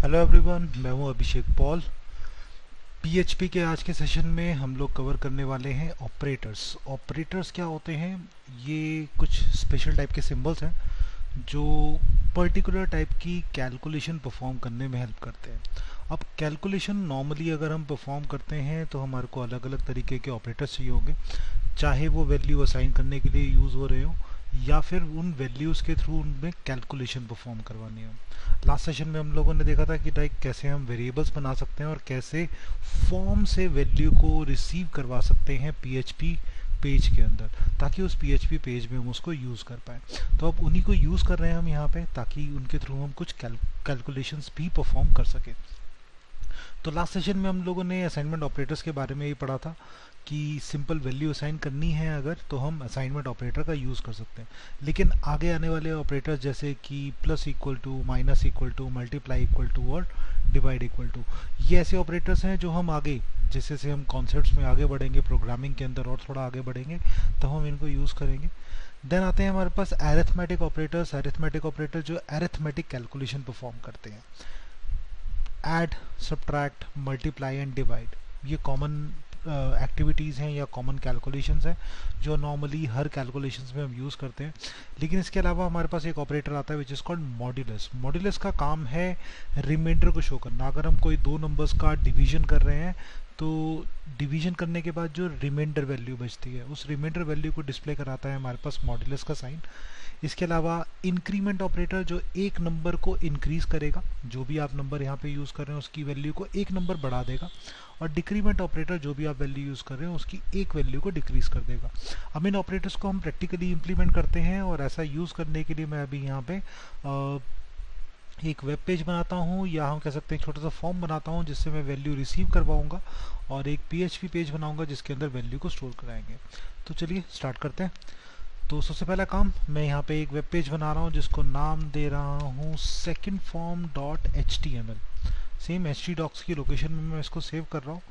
Hello everyone, मैं हूं अभिषेक Paul. PHP के आज के सेशन में हम लोग कवर करने वाले हैं ऑपरेटर्स। ऑपरेटर्स क्या होते हैं? ये कुछ स्पेशल टाइप के सिंबल्स हैं जो पर्टिकुलर टाइप की कैलकुलेशन परफॉर्म करने में हेल्प करते हैं। अब कैलकुलेशन नॉर्मली अगर हम परफॉर्म करते हैं तो हमारे को अलग अलग तरीके के ऑपरेटर्स चाहिए होंगे, चाहे वो वैल्यू असाइन करने के लिए यूज़ हो रहे हो या फिर उन वैल्यूज़ के थ्रू उनमें कैलकुलेशन परफॉर्म करवानी हो। लास्ट सेशन में हम लोगों ने देखा था कि लाइक कैसे हम वेरिएबल्स बना सकते हैं और कैसे फॉर्म से वैल्यू को रिसीव करवा सकते हैं पीएचपी पेज के अंदर, ताकि उस पीएचपी पेज में हम उसको यूज़ कर पाएँ। तो अब उन्हीं को यूज़ कर रहे हैं हम यहाँ पे, ताकि उनके थ्रू हम कुछ कैलकुलेशंस भी परफॉर्म कर सकें। तो लास्ट सेशन में हम लोगों ने असाइनमेंट ऑपरेटर्स के बारे में ही पढ़ा था कि सिंपल वैल्यू असाइन करनी है अगर, तो हम असाइनमेंट ऑपरेटर का यूज़ कर सकते हैं। लेकिन आगे आने वाले ऑपरेटर्स जैसे कि plus equal to, minus equal to, multiply equal to और डिवाइड इक्वल टू, ये ऐसे ऑपरेटर्स हैं जो हम आगे जैसे जैसे हम कॉन्सेप्ट्स में आगे बढ़ेंगे, प्रोग्रामिंग के अंदर और थोड़ा आगे बढ़ेंगे, तो हम इनको यूज़ करेंगे। देन आते हैं हमारे पास अरिथमेटिक ऑपरेटर्स। अरिथमेटिक ऑपरेटर जो अरिथमेटिक कैलकुलेशन परफॉर्म करते हैं, add, subtract, multiply and divide, ये कॉमन एक्टिविटीज़ हैं या कॉमन कैलकुलेशंस हैं जो नॉर्मली हर कैलकुलेशंस में हम यूज़ करते हैं। लेकिन इसके अलावा हमारे पास एक ऑपरेटर आता है which is called modulus. Modulus का काम है रिमाइंडर को शो करना। अगर हम कोई दो नंबर्स का डिवीजन कर रहे हैं तो डिवीजन करने के बाद जो रिमाइंडर वैल्यू बचती है, उस रिमाइंडर वैल्यू को डिस्प्ले कराता है हमारे पास मॉड्यूलस का साइन। इसके अलावा इंक्रीमेंट ऑपरेटर जो एक नंबर को इंक्रीज करेगा, जो भी आप नंबर यहाँ पे यूज़ कर रहे हैं उसकी वैल्यू को एक नंबर बढ़ा देगा। और डिक्रीमेंट ऑपरेटर जो भी आप वैल्यू यूज़ कर रहे हैं उसकी एक वैल्यू को डिक्रीज कर देगा। अब इन ऑपरेटर्स को हम प्रैक्टिकली इंप्लीमेंट करते हैं, और ऐसा यूज़ करने के लिए मैं अभी यहाँ पे एक वेब पेज बनाता हूँ, या हम कह सकते हैं छोटा सा फॉर्म बनाता हूँ जिससे मैं वैल्यू रिसीव करवाऊँगा, और एक पीएचपी पेज बनाऊँगा जिसके अंदर वैल्यू को स्टोर कराएंगे। तो चलिए स्टार्ट करते हैं। तो सबसे पहला काम, मैं यहाँ पे एक वेब पेज बना रहा हूँ जिसको नाम दे रहा हूँ secondform.html। सेम htdocs की लोकेशन में मैं इसको सेव कर रहा हूँ,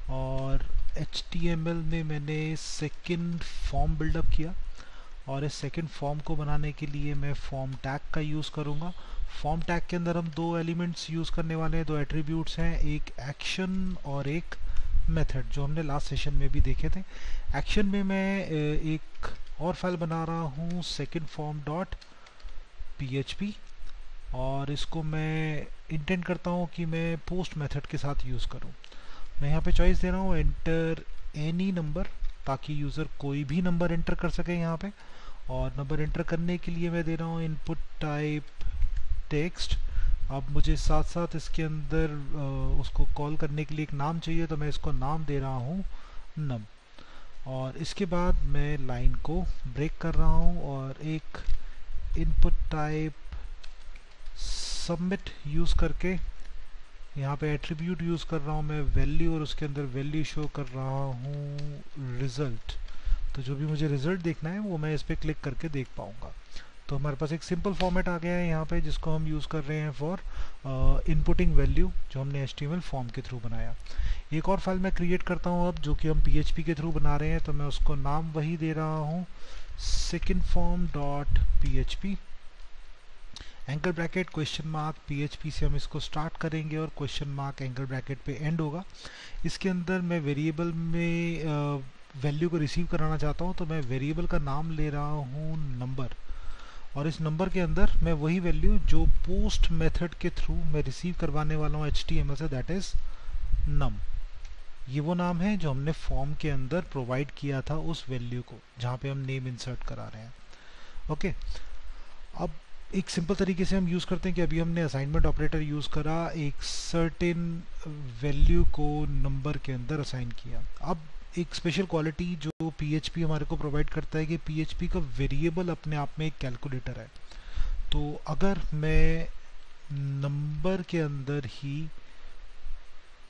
और html में मैंने सेकंड फॉर्म बिल्डअप किया, और इस सेकंड फॉर्म को बनाने के लिए मैं फॉर्म टैग का यूज़ करूँगा। फॉर्म टैग के अंदर हम दो एलिमेंट्स यूज़ करने वाले हैं, दो एट्रीब्यूट्स हैं, एक एक्शन और एक मेथड, जो हमने लास्ट सेशन में भी देखे थे। एक्शन में मैं एक और फाइल बना रहा हूँ secondform.php, और इसको मैं इंटेंट करता हूँ कि मैं पोस्ट मेथड के साथ यूज़ करूँ। मैं यहाँ पे चॉइस दे रहा हूँ एंटर एनी नंबर, ताकि यूज़र कोई भी नंबर एंटर कर सके यहाँ पे। और नंबर एंटर करने के लिए मैं दे रहा हूँ इनपुट टाइप टेक्स्ट। अब मुझे साथ साथ इसके अंदर उसको कॉल करने के लिए एक नाम चाहिए, तो मैं इसको नाम दे रहा हूँ num। और इसके बाद मैं लाइन को ब्रेक कर रहा हूँ और एक इनपुट टाइप सबमिट यूज़ करके यहाँ पे एट्रीब्यूट यूज़ कर रहा हूँ मैं वैल्यू, और उसके अंदर वैल्यू शो कर रहा हूँ रिज़ल्ट। तो जो भी मुझे रिज़ल्ट देखना है वो मैं इस पर क्लिक करके देख पाऊँगा। तो हमारे पास एक सिंपल फॉर्मेट आ गया है यहाँ पे, जिसको हम यूज़ कर रहे हैं फॉर इनपुटिंग वैल्यू, जो हमने HTML फॉर्म के थ्रू बनाया। एक और फाइल मैं क्रिएट करता हूँ अब, जो कि हम PHP के थ्रू बना रहे हैं, तो मैं उसको नाम वही दे रहा हूँ secondform.php, angle bracket question mark PHP से हम इसको स्टार्ट करेंगे और क्वेश्चन मार्क एंगल ब्रैकेट पे एंड होगा। इसके अंदर मैं वेरिएबल में वैल्यू को रिसीव कराना चाहता हूँ, तो मैं वेरिएबल का नाम ले रहा हूँ नंबर, और इस नंबर के अंदर मैं वही वैल्यू जो पोस्ट मेथड के थ्रू मैं रिसीव करवाने वाला हूँ HTML से, दैट इज num। ये वो नाम है जो हमने फॉर्म के अंदर प्रोवाइड किया था उस वैल्यू को, जहाँ पे हम नेम इंसर्ट करा रहे हैं। ओके, अब एक सिंपल तरीके से हम यूज़ करते हैं कि अभी हमने असाइनमेंट ऑपरेटर यूज़ करा, एक सर्टेन वैल्यू को नंबर के अंदर असाइन किया। अब एक स्पेशल क्वालिटी जो PHP हमारे को प्रोवाइड करता है कि PHP का वेरिएबल अपने आप में एक कैलकुलेटर है। तो अगर मैं नंबर के अंदर ही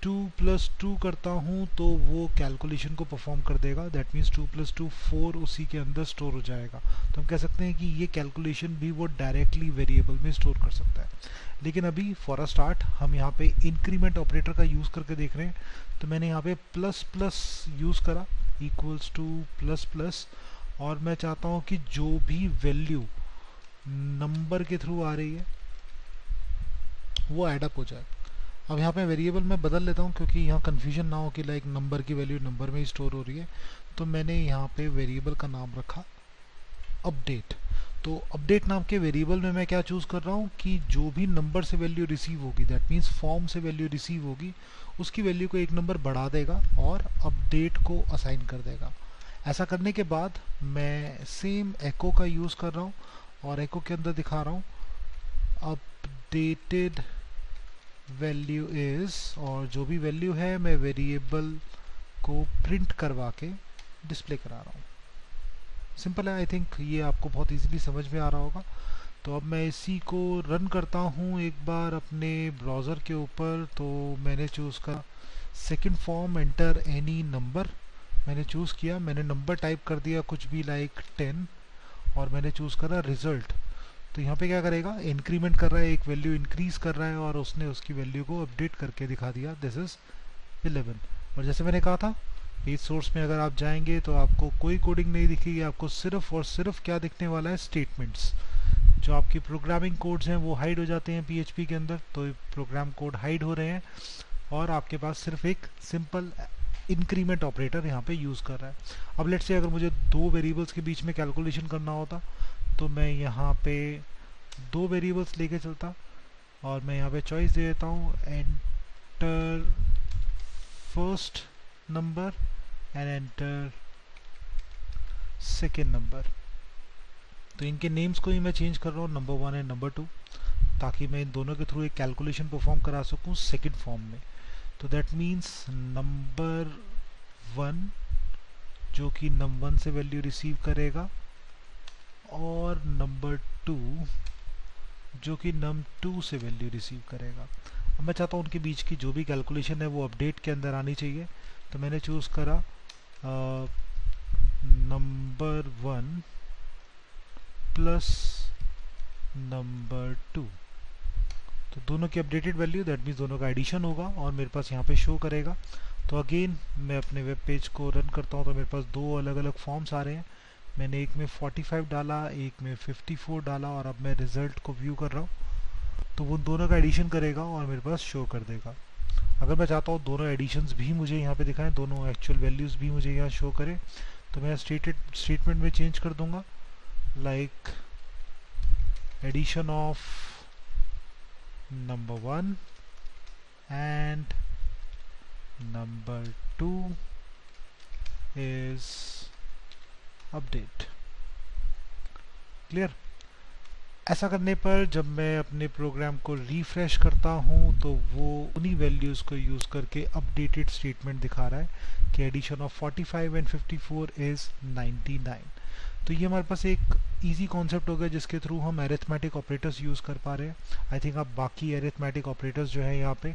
2 + 2 करता हूँ तो वो कैलकुलेशन को परफॉर्म कर देगा, दैट मीन्स 2 + 2 4 उसी के अंदर स्टोर हो जाएगा। तो हम कह सकते हैं कि ये कैलकुलेशन भी वो डायरेक्टली वेरिएबल में स्टोर कर सकता है। लेकिन अभी फॉर अ स्टार्ट हम यहाँ पे इंक्रीमेंट ऑपरेटर का यूज़ करके देख रहे हैं, तो मैंने यहाँ पे प्लस यूज़ करा, इक्वल्स टू प्लस, और मैं चाहता हूँ कि जो भी वैल्यू नंबर के थ्रू आ रही है वो ऐडअप हो जाए। अब यहाँ पे वेरिएबल मैं बदल लेता हूँ क्योंकि यहाँ कन्फ्यूजन ना हो कि लाइक नंबर की वैल्यू नंबर में ही स्टोर हो रही है। तो मैंने यहाँ पे वेरिएबल का नाम रखा अपडेट। तो अपडेट नाम के वेरिएबल में मैं क्या चूज़ कर रहा हूँ कि जो भी नंबर से वैल्यू रिसीव होगी, दैट मीन्स फॉर्म से वैल्यू रिसीव होगी, उसकी वैल्यू को एक नंबर बढ़ा देगा और अपडेट को असाइन कर देगा। ऐसा करने के बाद मैं सेम एको का यूज़ कर रहा हूँ और एको के अंदर दिखा रहा हूँ अपडेटेड वैल्यू इज़, और जो भी वैल्यू है मैं वेरिएबल को प्रिंट करवा के डिस्प्ले करा रहा हूँ। सिंपल है, आई थिंक ये आपको बहुत इजीली समझ में आ रहा होगा। तो अब मैं इसी को रन करता हूँ एक बार अपने ब्राउज़र के ऊपर। तो मैंने चूज़ करा second form enter any number, मैंने चूज़ किया, मैंने नंबर टाइप कर दिया कुछ भी लाइक 10 और मैंने चूज़ करा रिज़ल्ट। तो यहाँ पे क्या करेगा, इंक्रीमेंट कर रहा है, एक वैल्यू इंक्रीज कर रहा है और उसने उसकी वैल्यू को अपडेट करके दिखा दिया, दिस इज़ 11। और जैसे मैंने कहा था पेज सोर्स में अगर आप जाएंगे तो आपको कोई कोडिंग नहीं दिखेगी, आपको सिर्फ और सिर्फ क्या दिखने वाला है, स्टेटमेंट्स। जो आपकी प्रोग्रामिंग कोड्स हैं वो हाइड हो जाते हैं PHP के अंदर, तो प्रोग्राम कोड हाइड हो रहे हैं और आपके पास सिर्फ एक सिंपल इंक्रीमेंट ऑपरेटर यहाँ पे यूज़ कर रहा है। अब लेट्स से अगर मुझे दो वेरिएबल्स के बीच में कैलकुलेशन करना होता तो मैं यहाँ पे दो वेरिएबल्स लेके चलता और मैं यहाँ पे चॉइस दे देता हूँ enter first number and enter second number. तो इनके नेम्स को ही मैं चेंज कर रहा हूँ, नंबर 1 एंड नंबर 2, ताकि मैं इन दोनों के थ्रू एक कैलकुलेशन परफॉर्म करा सकूँ सेकेंड फॉर्म में। तो दैट मीन्स नंबर 1 जो कि num1 से वैल्यू रिसीव करेगा और नंबर 2 जो कि num2 से वैल्यू रिसीव करेगा। अब मैं चाहता हूँ उनके बीच की जो भी कैलकुलेशन है वो अपडेट के अंदर आनी चाहिए। तो मैंने चूज़ करा नंबर 1 प्लस नंबर 2। तो दोनों की अपडेटेड वैल्यू, दैट मीन्स दोनों का एडिशन होगा और मेरे पास यहाँ पे शो करेगा। तो अगेन मैं अपने वेब पेज को रन करता हूँ तो मेरे पास दो अलग अलग फॉर्म्स आ रहे हैं। मैंने एक में 45 डाला, एक में 54 डाला और अब मैं रिज़ल्ट को व्यू कर रहा हूँ तो वो दोनों का एडिशन करेगा और मेरे पास शो कर देगा। अगर मैं चाहता हूँ दोनों एडिशंस भी मुझे यहाँ पे दिखाएं, दोनों एक्चुअल वैल्यूज़ भी मुझे यहाँ शो करें, तो मैं स्टेटमेंट में चेंज कर दूंगा like addition of number 1 and number 2 is update. Clear? ऐसा करने पर जब मैं अपने प्रोग्राम को रिफ्रेश करता हूँ तो वो उन्हीं वैल्यूज़ को यूज़ करके अपडेटेड स्टेटमेंट दिखा रहा है कि एडिशन ऑफ 45 एंड 54 इज़ 99। तो ये हमारे पास एक इजी कॉन्सेप्ट हो गया जिसके थ्रू हम अरिथमेटिक ऑपरेटर्स यूज़ कर पा रहे हैं। आई थिंक आप बाकी अरिथमेटिक ऑपरेटर्स जो है यहाँ पे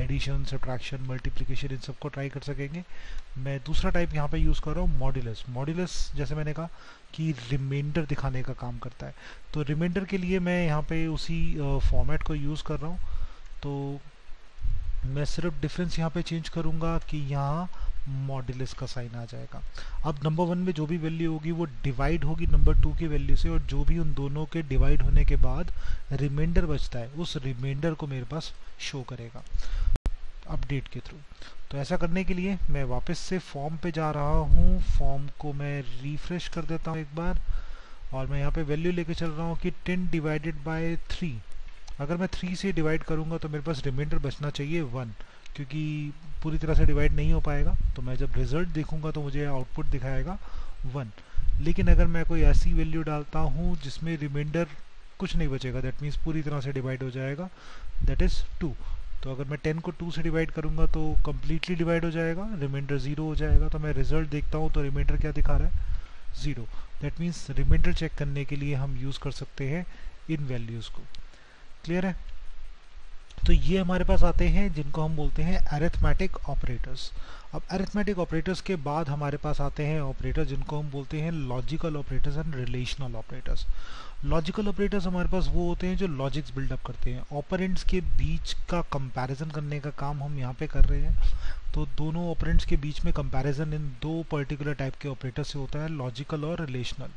एडिशन, सब्ट्रैक्शन, मल्टीप्लिकेशन, इन सबको ट्राई कर सकेंगे। मैं दूसरा टाइप यहाँ पे यूज़ कर रहा हूँ मॉड्यूलस। मॉड्यूलस जैसे मैंने कहा कि रिमाइंडर दिखाने का काम करता है, तो रिमाइंडर के लिए मैं यहाँ पे उसी फॉर्मेट को यूज़ कर रहा हूँ। तो मैं सिर्फ डिफरेंस यहाँ पे चेंज करूँगा कि यहाँ मॉड्यूलस का साइन आ जाएगा। अब नंबर 1 में जो भी वैल्यू होगी वो डिवाइड होगी नंबर 2 की वैल्यू से, और जो भी उन दोनों के डिवाइड होने के बाद रिमाइंडर बचता है उस रिमाइंडर को मेरे पास शो करेगा अपडेट के थ्रू। तो ऐसा करने के लिए मैं वापस से फॉर्म पे जा रहा हूँ, फॉर्म को मैं रिफ्रेश कर देता हूँ एक बार और मैं यहाँ पे वैल्यू लेके चल रहा हूँ कि 10 डिवाइडेड बाय 3। अगर मैं 3 से डिवाइड करूँगा तो मेरे पास रिमाइंडर बचना चाहिए 1, क्योंकि पूरी तरह से डिवाइड नहीं हो पाएगा। तो मैं जब रिजल्ट देखूंगा तो मुझे आउटपुट दिखाएगा 1। लेकिन अगर मैं कोई ऐसी वैल्यू डालता हूँ जिसमें रिमाइंडर कुछ नहीं बचेगा, दैट मीन्स पूरी तरह से डिवाइड हो जाएगा, दैट इज़ 2। तो अगर मैं 10 को 2 से डिवाइड करूँगा तो कम्प्लीटली डिवाइड हो जाएगा, रिमाइंडर 0 हो जाएगा। तो मैं रिजल्ट देखता हूँ तो रिमाइंडर क्या दिखा रहा है, 0। दैट मीन्स रिमाइंडर चेक करने के लिए हम यूज़ कर सकते हैं इन वैल्यूज़ को। क्लियर है? तो ये हमारे पास आते हैं जिनको हम बोलते हैं अरिथमेटिक ऑपरेटर्स। अब अरिथमेटिक ऑपरेटर्स के बाद हमारे पास आते हैं ऑपरेटर जिनको हम बोलते हैं logical operators and relational operators. Logical operators हमारे पास वो होते हैं जो लॉजिक्स बिल्डअप करते हैं, ऑपरेंड्स के बीच का कंपैरिजन करने का काम हम यहाँ पे कर रहे हैं। तो दोनों ऑपरेंड्स के बीच में कंपैरिजन इन दो पर्टिकुलर टाइप के ऑपरेटर से होता है, लॉजिकल और रिलेशनल।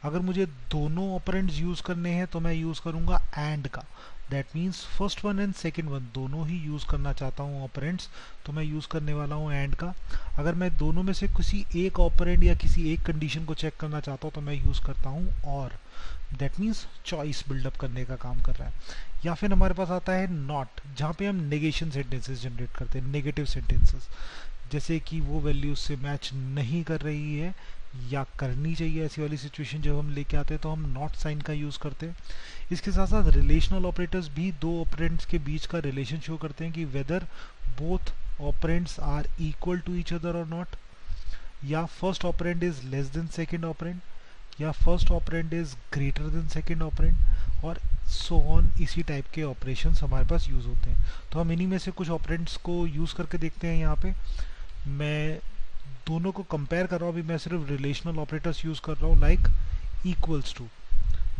अगर मुझे दोनों ऑपरेंड्स यूज़ करने हैं तो मैं यूज़ करूँगा एंड का। That means first one and second one दोनों ही यूज़ करना चाहता हूँ ऑपरेंड्स, तो मैं यूज़ करने वाला हूँ एंड का। अगर मैं दोनों में से किसी एक ऑपरेंड या किसी एक कंडीशन को चेक करना चाहता हूँ तो मैं यूज़ करता हूँ और। दैट मीन्स चॉइस बिल्डअप करने का काम कर रहा है। या फिर हमारे पास आता है नॉट, जहाँ पे हम नेगेशन सेंटेंसेस जनरेट करते हैं, नेगेटिव सेंटेंसेस, जैसे कि वो वैल्यू से मैच नहीं कर रही है या करनी चाहिए, ऐसी वाली सिचुएशन जब हम लेके आते हैं तो हम नॉट साइन का यूज़ करते हैं। इसके साथ साथ रिलेशनल ऑपरेटर्स भी दो ऑपरेंड्स के बीच का रिलेशन शो करते हैं कि whether both operands are equal to each other और नॉट, या first operand is less than second operand, या first operand is greater than second operand, और सो ऑन। इसी टाइप के ऑपरेशंस हमारे पास यूज़ होते हैं। तो हम इन्हीं में से कुछ ऑपरेंड्स को यूज़ करके देखते हैं। यहाँ पे मैं दोनों को कंपेयर कर रहा हूँ, अभी मैं सिर्फ रिलेशनल ऑपरेटर्स यूज़ कर रहा हूँ, like equals to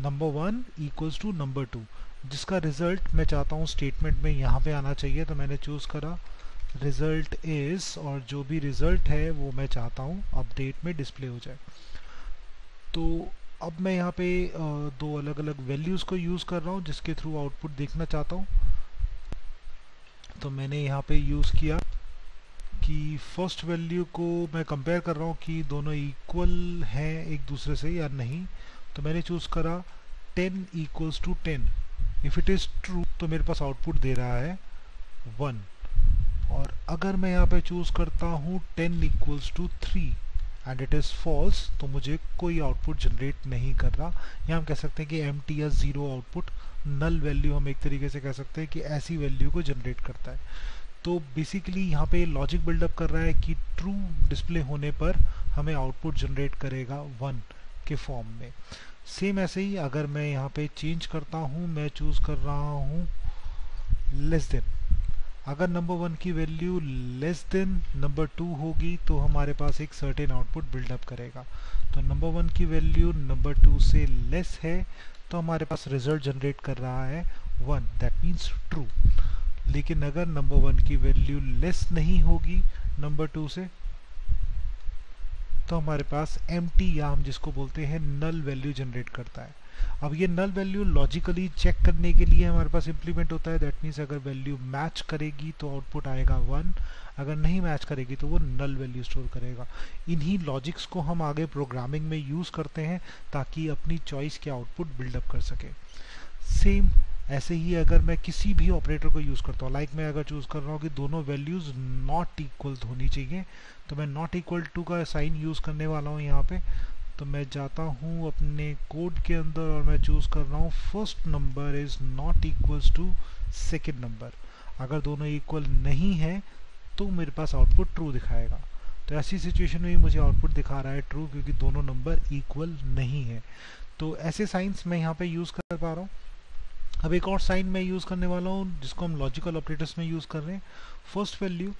number 1 equals to number 2, जिसका रिजल्ट मैं चाहता हूँ स्टेटमेंट में यहाँ पे आना चाहिए। तो मैंने चूज़ करा रिजल्ट इज, और जो भी रिजल्ट है वो मैं चाहता हूँ अपडेट में डिस्प्ले हो जाए। तो अब मैं यहाँ पे दो अलग अलग वैल्यूज़ को यूज़ कर रहा हूँ जिसके थ्रू आउटपुट देखना चाहता हूँ। तो मैंने यहाँ पे यूज़ किया कि फर्स्ट वैल्यू को मैं कंपेयर कर रहा हूँ कि दोनों इक्वल हैं एक दूसरे से या नहीं। तो मैंने चूज़ करा 10 equals to 10। If it is true तो मेरे पास आउटपुट दे रहा है 1, और अगर मैं यहाँ पे चूज़ करता हूँ 10 equals to 3 and it is false, तो मुझे कोई आउटपुट जनरेट नहीं कर रहा। या हम कह सकते हैं कि एम्प्टी या ज़ीरो आउटपुट, नल वैल्यू हम एक तरीके से कह सकते हैं कि ऐसी वैल्यू को जनरेट करता है। तो बेसिकली यहाँ पे लॉजिक बिल्डअप कर रहा है कि ट्रू डिस्प्ले होने पर हमें आउटपुट जनरेट करेगा 1 के फॉर्म में। सेम ऐसे ही अगर मैं यहाँ पे चेंज करता हूँ, मैं चूज़ कर रहा हूँ लेस देन। अगर नंबर 1 की वैल्यू लेस देन नंबर 2 होगी तो हमारे पास एक सर्टेन आउटपुट बिल्डअप करेगा। तो नंबर 1 की वैल्यू नंबर 2 से लेस है तो हमारे पास रिजल्ट जनरेट कर रहा है 1, दैट मीन्स ट्रू। लेकिन अगर नंबर 1 की वैल्यू लेस नहीं होगी नंबर 2 से तो हमारे पास एम्प्टी, या हम जिसको बोलते हैं नल वैल्यू जनरेट करता है। अब ये नल वैल्यू लॉजिकली चेक करने के लिए हमारे पास इंप्लीमेंट होता है। दैट मीन्स अगर वैल्यू मैच करेगी तो आउटपुट आएगा 1, अगर नहीं मैच करेगी तो वो नल वैल्यू स्टोर करेगा। इन्हीं लॉजिक्स को हम आगे प्रोग्रामिंग में यूज़ करते हैं ताकि अपनी चॉइस के आउटपुट बिल्डअप कर सके। सेम ऐसे ही अगर मैं किसी भी ऑपरेटर को यूज़ करता हूँ, लाइक मैं अगर चूज़ कर रहा हूँ कि दोनों वैल्यूज़ नॉट इक्वल होनी चाहिए, तो मैं नॉट इक्वल टू का साइन यूज़ करने वाला हूँ यहाँ पे। तो मैं जाता हूँ अपने कोड के अंदर और मैं चूज़ कर रहा हूँ first number is not equals to second number. अगर दोनों इक्वल नहीं है तो मेरे पास आउटपुट ट्रू दिखाएगा। तो ऐसी सिचुएशन में ही मुझे आउटपुट दिखा रहा है ट्रू, क्योंकि दोनों नंबर इक्वल नहीं है। तो ऐसे साइंस मैं यहाँ पे यूज़ कर पा रहा हूँ। अब एक और साइन मैं यूज़ करने वाला हूँ जिसको हम लॉजिकल ऑपरेटर्स में यूज़ कर रहे हैं। First value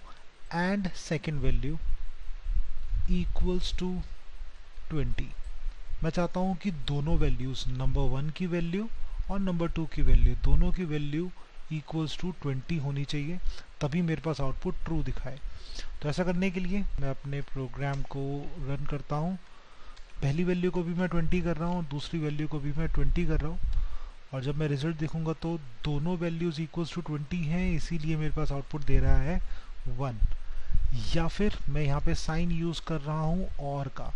and second value equals to 20। मैं चाहता हूँ कि दोनों वैल्यूज़ नंबर 1 की वैल्यू और नंबर 2 की वैल्यू, दोनों की वैल्यू इक्वल्स टू 20 होनी चाहिए, तभी मेरे पास आउटपुट ट्रू दिखाए। तो ऐसा करने के लिए मैं अपने प्रोग्राम को रन करता हूँ। पहली वैल्यू को भी मैं 20 कर रहा हूँ, दूसरी वैल्यू को भी मैं 20 कर रहा हूँ, और जब मैं रिजल्ट देखूंगा तो दोनों वैल्यूज़ इक्वल्स टू 20 हैं, इसीलिए मेरे पास आउटपुट दे रहा है 1। या फिर मैं यहाँ पे साइन यूज़ कर रहा हूँ और का,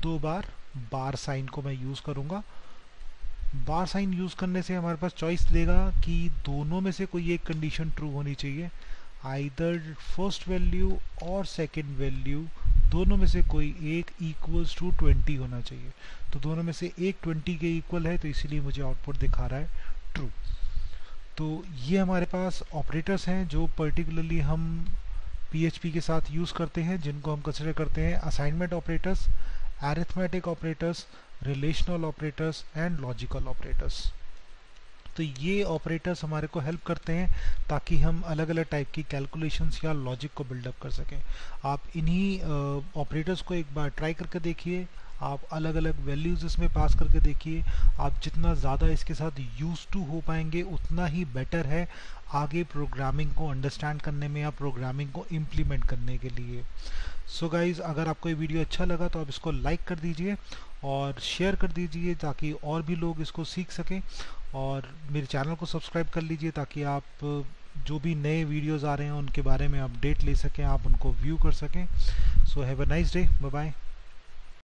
2 बार बार साइन को मैं यूज़ करूँगा। बार साइन यूज़ करने से हमारे पास चॉइस देगा कि दोनों में से कोई एक कंडीशन ट्रू होनी चाहिए, आइदर फर्स्ट वैल्यू और सेकेंड वैल्यू दोनों में से कोई एक इक्वल्स टू 20 होना चाहिए। तो दोनों में से एक 20 के इक्वल है, तो इसीलिए मुझे आउटपुट दिखा रहा है ट्रू। तो ये हमारे पास ऑपरेटर्स हैं जो पर्टिकुलरली हम PHP के साथ यूज़ करते हैं, जिनको हम कंसिडर करते हैं assignment operators, arithmetic operators, relational operators and logical operators. तो ये ऑपरेटर्स हमारे को हेल्प करते हैं ताकि हम अलग अलग टाइप की कैलकुलेशंस या लॉजिक को बिल्डअप कर सकें। आप इन्हीं ऑपरेटर्स को एक बार ट्राई करके देखिए, आप अलग अलग वैल्यूज़ इसमें पास करके देखिए। आप जितना ज़्यादा इसके साथ यूज टू हो पाएंगे उतना ही बेटर है आगे प्रोग्रामिंग को अंडरस्टैंड करने में या प्रोग्रामिंग को इम्प्लीमेंट करने के लिए। सो गाइज़, अगर आपको ये वीडियो अच्छा लगा तो आप इसको लाइक कर दीजिए और शेयर कर दीजिए ताकि और भी लोग इसको सीख सकें, और मेरे चैनल को सब्सक्राइब कर लीजिए ताकि आप जो भी नए वीडियोस आ रहे हैं उनके बारे में अपडेट ले सकें, आप उनको व्यू कर सकें। So have a nice day, bye bye.